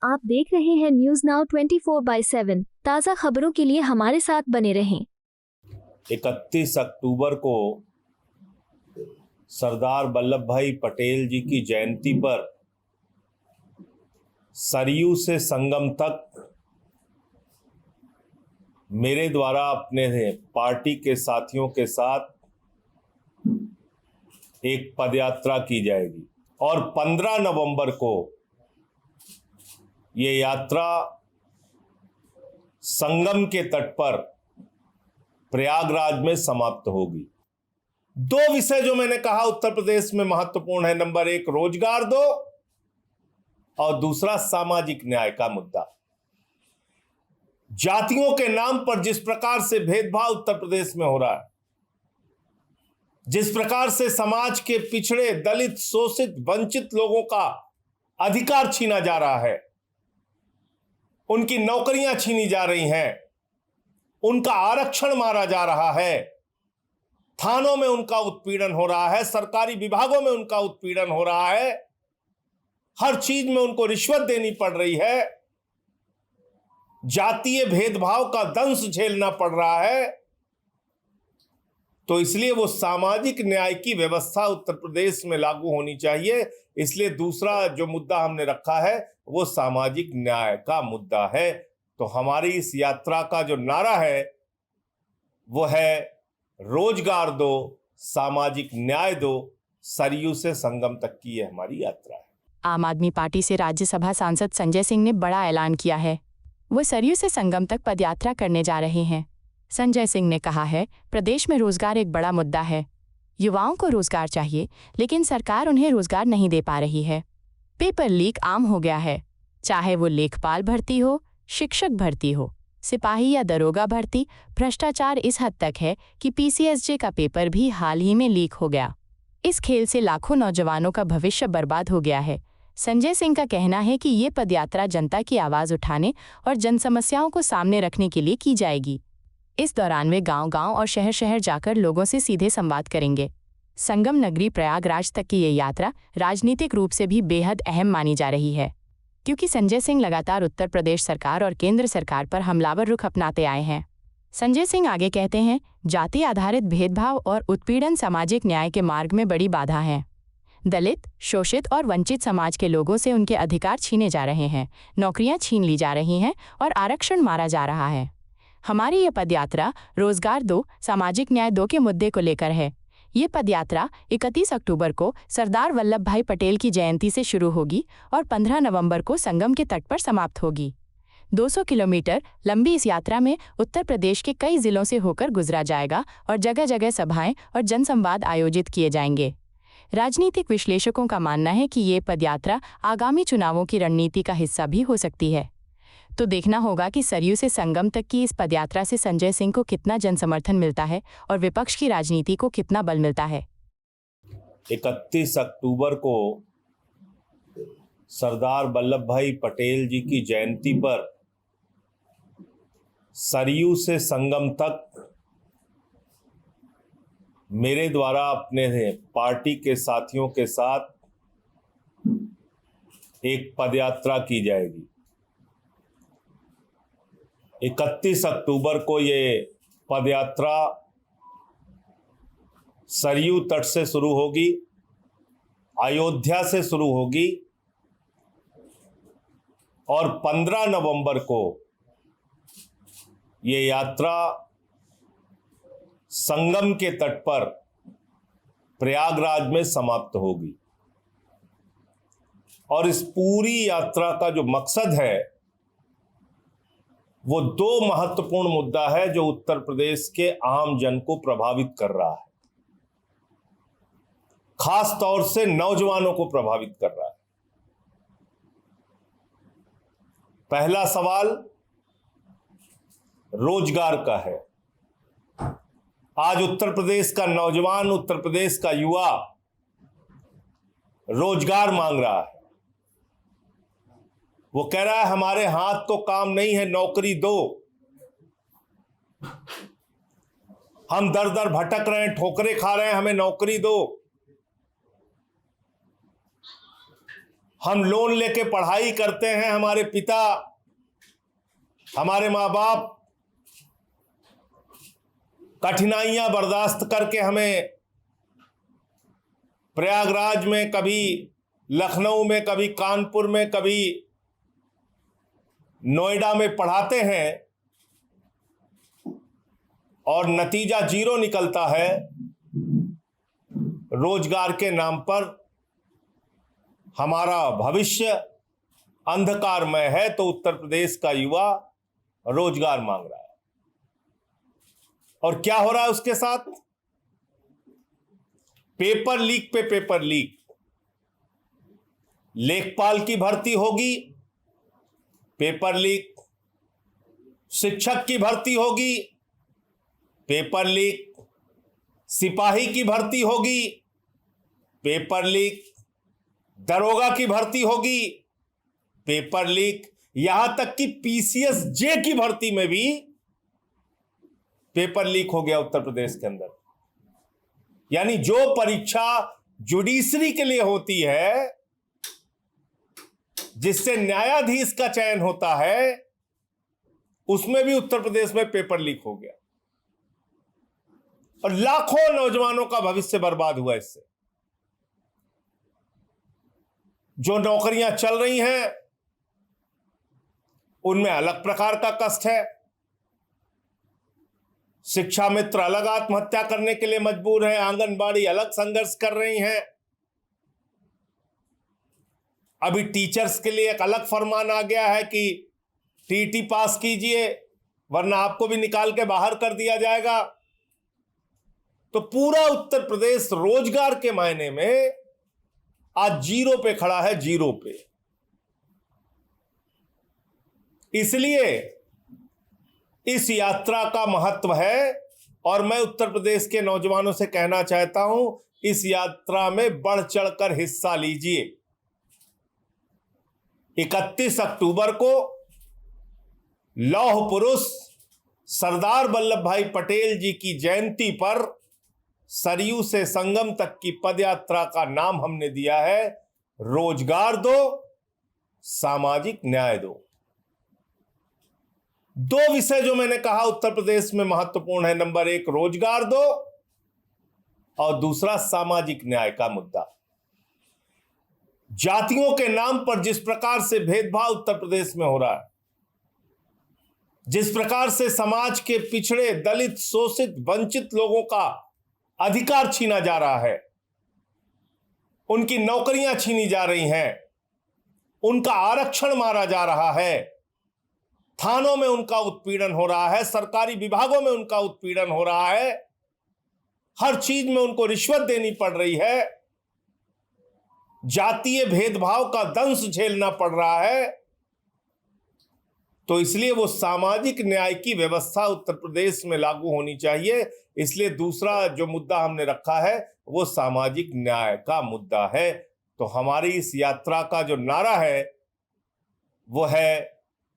आप देख रहे हैं न्यूज नाउ 24/7। ताज़ा खबरों के लिए हमारे साथ बने रहें। 31 अक्टूबर को सरदार वल्लभ भाई पटेल जी की जयंती पर सरयू से संगम तक मेरे द्वारा अपने पार्टी के साथियों के साथ एक पदयात्रा की जाएगी और 15 नवंबर को ये यात्रा संगम के तट पर प्रयागराज में समाप्त होगी। दो विषय जो मैंने कहा उत्तर प्रदेश में महत्वपूर्ण है। नंबर 1 रोजगार दो और दूसरा सामाजिक न्याय का मुद्दा। जातियों के नाम पर जिस प्रकार से भेदभाव उत्तर प्रदेश में हो रहा है, जिस प्रकार से समाज के पिछड़े, दलित, शोषित, वंचित लोगों का अधिकार छीना जा रहा है, उनकी नौकरियां छीनी जा रही हैं, उनका आरक्षण मारा जा रहा है, थानों में उनका उत्पीड़न हो रहा है, सरकारी विभागों में उनका उत्पीड़न हो रहा है, हर चीज में उनको रिश्वत देनी पड़ रही है, जातीय भेदभाव का दंश झेलना पड़ रहा है। तो इसलिए वो सामाजिक न्याय की व्यवस्था उत्तर प्रदेश में लागू होनी चाहिए। इसलिए दूसरा जो मुद्दा हमने रखा है वो सामाजिक न्याय का मुद्दा है। तो हमारी इस यात्रा का जो नारा है वो है रोजगार दो, सामाजिक न्याय दो, सरयू से संगम तक की ये हमारी यात्रा है। आम आदमी पार्टी से राज्यसभा सांसद संजय सिंह ने बड़ा ऐलान किया है। वो सरयू से संगम तक पदयात्रा करने जा रहे हैं। संजय सिंह ने कहा है, प्रदेश में रोजगार एक बड़ा मुद्दा है। युवाओं को रोजगार चाहिए, लेकिन सरकार उन्हें रोजगार नहीं दे पा रही है। पेपर लीक आम हो गया है, चाहे वो लेखपाल भर्ती हो, शिक्षक भर्ती हो, सिपाही या दरोगा भर्ती। भ्रष्टाचार इस हद तक है कि पीसीएसजे का पेपर भी हाल ही में लीक हो गया। इस खेल से लाखों नौजवानों का भविष्य बर्बाद हो गया है। संजय सिंह का कहना है कि ये पदयात्रा जनता की आवाज उठाने और जन समस्याओं को सामने रखने के लिए की जाएगी। इस दौरान वे गांव-गांव और शहर-शहर जाकर लोगों से सीधे संवाद करेंगे। संगम नगरी प्रयागराज तक की ये यात्रा राजनीतिक रूप से भी बेहद अहम मानी जा रही है, क्योंकि संजय सिंह लगातार उत्तर प्रदेश सरकार और केंद्र सरकार पर हमलावर रुख अपनाते आए हैं। संजय सिंह आगे कहते हैं, जाति आधारित भेदभाव और उत्पीड़न सामाजिक न्याय के मार्ग में बड़ी बाधा है। दलित, शोषित और वंचित समाज के लोगों से उनके अधिकार छीने जा रहे हैं, नौकरियां छीन ली जा रही हैं और आरक्षण मारा जा रहा है। हमारी ये पदयात्रा रोजगार दो, सामाजिक न्याय दो के मुद्दे को लेकर है। ये पदयात्रा 31 अक्टूबर को सरदार वल्लभ भाई पटेल की जयंती से शुरू होगी और 15 नवंबर को संगम के तट पर समाप्त होगी। 200 किलोमीटर लंबी इस यात्रा में उत्तर प्रदेश के कई जिलों से होकर गुजरा जाएगा और जगह जगह सभाएं और जनसंवाद आयोजित किए जाएंगे। राजनीतिक विश्लेषकों का मानना है कि ये पदयात्रा आगामी चुनावों की रणनीति का हिस्सा भी हो सकती है। तो देखना होगा कि सरयू से संगम तक की इस पदयात्रा से संजय सिंह को कितना जनसमर्थन मिलता है और विपक्ष की राजनीति को कितना बल मिलता है। 31 अक्टूबर को सरदार वल्लभ भाई पटेल जी की जयंती पर सरयू से संगम तक मेरे द्वारा अपने पार्टी के साथियों के साथ एक पदयात्रा की जाएगी। 31 अक्टूबर को ये पदयात्रा सरयू तट से शुरू होगी, अयोध्या से शुरू होगी और 15 नवंबर को ये यात्रा संगम के तट पर प्रयागराज में समाप्त होगी। और इस पूरी यात्रा का जो मकसद है वो दो महत्वपूर्ण मुद्दा है जो उत्तर प्रदेश के आम जन को प्रभावित कर रहा है, खास तौर से नौजवानों को प्रभावित कर रहा है। पहला सवाल रोजगार का है। आज उत्तर प्रदेश का नौजवान, उत्तर प्रदेश का युवा रोजगार मांग रहा है। वो कह रहा है हमारे हाथ तो काम नहीं है, नौकरी दो। हम दर दर भटक रहे हैं, ठोकरें खा रहे हैं, हमें नौकरी दो। हम लोन लेके पढ़ाई करते हैं, हमारे पिता, हमारे माँ बाप कठिनाइयां बर्दाश्त करके हमें प्रयागराज में, कभी लखनऊ में, कभी कानपुर में, कभी नोएडा में पढ़ाते हैं और नतीजा जीरो निकलता है। रोजगार के नाम पर हमारा भविष्य अंधकारमय है। तो उत्तर प्रदेश का युवा रोजगार मांग रहा है और क्या हो रहा है उसके साथ? पेपर लीक पे पेपर लीक। लेखपाल की भर्ती होगी, पेपर लीक। शिक्षक की भर्ती होगी, पेपर लीक। सिपाही की भर्ती होगी, पेपर लीक। दरोगा की भर्ती होगी, पेपर लीक। यहां तक कि पीसीएस जे की भर्ती में भी पेपर लीक हो गया उत्तर प्रदेश के अंदर। यानी जो परीक्षा जुडिशरी के लिए होती है, जिससे न्यायाधीश का चयन होता है, उसमें भी उत्तर प्रदेश में पेपर लीक हो गया और लाखों नौजवानों का भविष्य बर्बाद हुआ इससे। जो नौकरियां चल रही हैं उनमें अलग प्रकार का कष्ट है। शिक्षा मित्र अलग आत्महत्या करने के लिए मजबूर है, आंगनबाड़ी अलग संघर्ष कर रही हैं। अभी टीचर्स के लिए एक अलग फरमान आ गया है कि टीटी पास कीजिए वरना आपको भी निकाल के बाहर कर दिया जाएगा। तो पूरा उत्तर प्रदेश रोजगार के मायने में आज जीरो पे खड़ा है, जीरो पे। इसलिए इस यात्रा का महत्व है और मैं उत्तर प्रदेश के नौजवानों से कहना चाहता हूं, इस यात्रा में बढ़ चढ़कर हिस्सा लीजिए। 31 अक्टूबर को लौह पुरुष सरदार वल्लभ भाई पटेल जी की जयंती पर सरयू से संगम तक की पदयात्रा का नाम हमने दिया है रोजगार दो, सामाजिक न्याय दो। दो विषय जो मैंने कहा उत्तर प्रदेश में महत्वपूर्ण है। नंबर 1 रोजगार दो और दूसरा सामाजिक न्याय का मुद्दा। जातियों के नाम पर जिस प्रकार से भेदभाव उत्तर प्रदेश में हो रहा है, जिस प्रकार से समाज के पिछड़े, दलित, शोषित, वंचित लोगों का अधिकार छीना जा रहा है, उनकी नौकरियां छीनी जा रही हैं, उनका आरक्षण मारा जा रहा है, थानों में उनका उत्पीड़न हो रहा है, सरकारी विभागों में उनका उत्पीड़न हो रहा है, हर चीज में उनको रिश्वत देनी पड़ रही है, जातीय भेदभाव का दंश झेलना पड़ रहा है। तो इसलिए वो सामाजिक न्याय की व्यवस्था उत्तर प्रदेश में लागू होनी चाहिए। इसलिए दूसरा जो मुद्दा हमने रखा है वो सामाजिक न्याय का मुद्दा है। तो हमारी इस यात्रा का जो नारा है वो है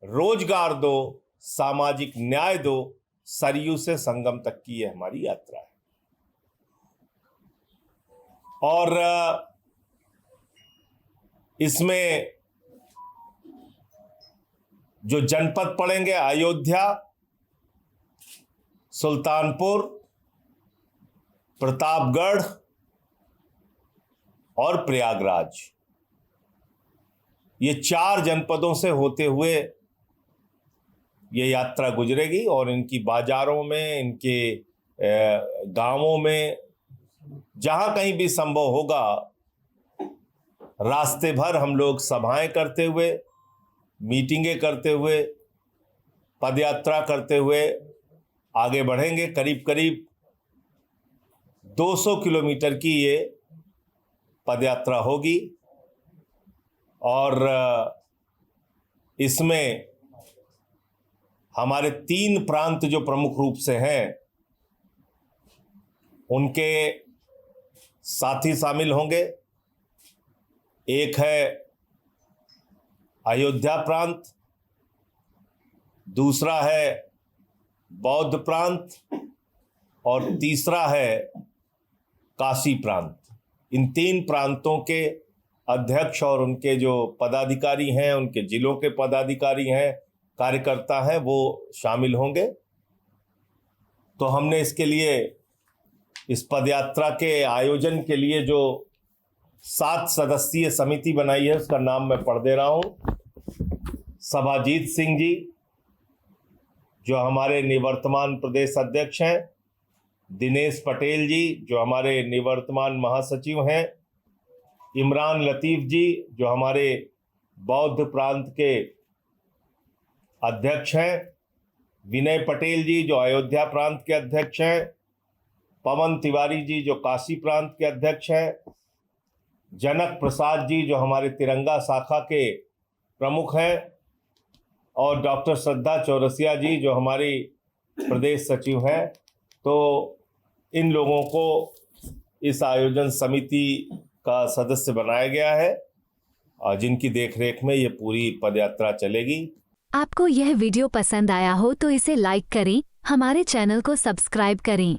रोजगार दो, सामाजिक न्याय दो, सरयू से संगम तक की ये हमारी यात्रा है। और इसमें जो जनपद पड़ेंगे अयोध्या, सुल्तानपुर, प्रतापगढ़ और प्रयागराज, ये 4 जनपदों से होते हुए ये यात्रा गुजरेगी और इनकी बाजारों में, इनके गांवों में, जहां कहीं भी संभव होगा, रास्ते भर हम लोग सभाएं करते हुए, मीटिंगें करते हुए, पदयात्रा करते हुए आगे बढ़ेंगे। करीब करीब 200 किलोमीटर की ये पदयात्रा होगी और इसमें हमारे 3 प्रांत जो प्रमुख रूप से हैं उनके साथी शामिल होंगे। एक है अयोध्या प्रांत, दूसरा है बौद्ध प्रांत और तीसरा है काशी प्रांत। इन 3 प्रांतों के अध्यक्ष और उनके जो पदाधिकारी हैं, उनके जिलों के पदाधिकारी हैं, कार्यकर्ता हैं, वो शामिल होंगे। तो हमने इसके लिए, इस पदयात्रा के आयोजन के लिए जो 7 सदस्यीय समिति बनाई है, उसका नाम मैं पढ़ दे रहा हूं। सभाजीत सिंह जी, जो हमारे निवर्तमान प्रदेश अध्यक्ष हैं, दिनेश पटेल जी, जो हमारे निवर्तमान महासचिव हैं, इमरान लतीफ़ जी, जो हमारे बौद्ध प्रांत के अध्यक्ष हैं, विनय पटेल जी, जो अयोध्या प्रांत के अध्यक्ष हैं, पवन तिवारी जी, जो काशी प्रांत के अध्यक्ष हैं, जनक प्रसाद जी, जो हमारे तिरंगा शाखा के प्रमुख हैं, और डॉक्टर श्रद्धा चौरसिया जी, जो हमारी प्रदेश सचिव हैं। तो इन लोगों को इस आयोजन समिति का सदस्य बनाया गया है और जिनकी देखरेख में ये पूरी पदयात्रा चलेगी। आपको यह वीडियो पसंद आया हो तो इसे लाइक करें, हमारे चैनल को सब्सक्राइब करें।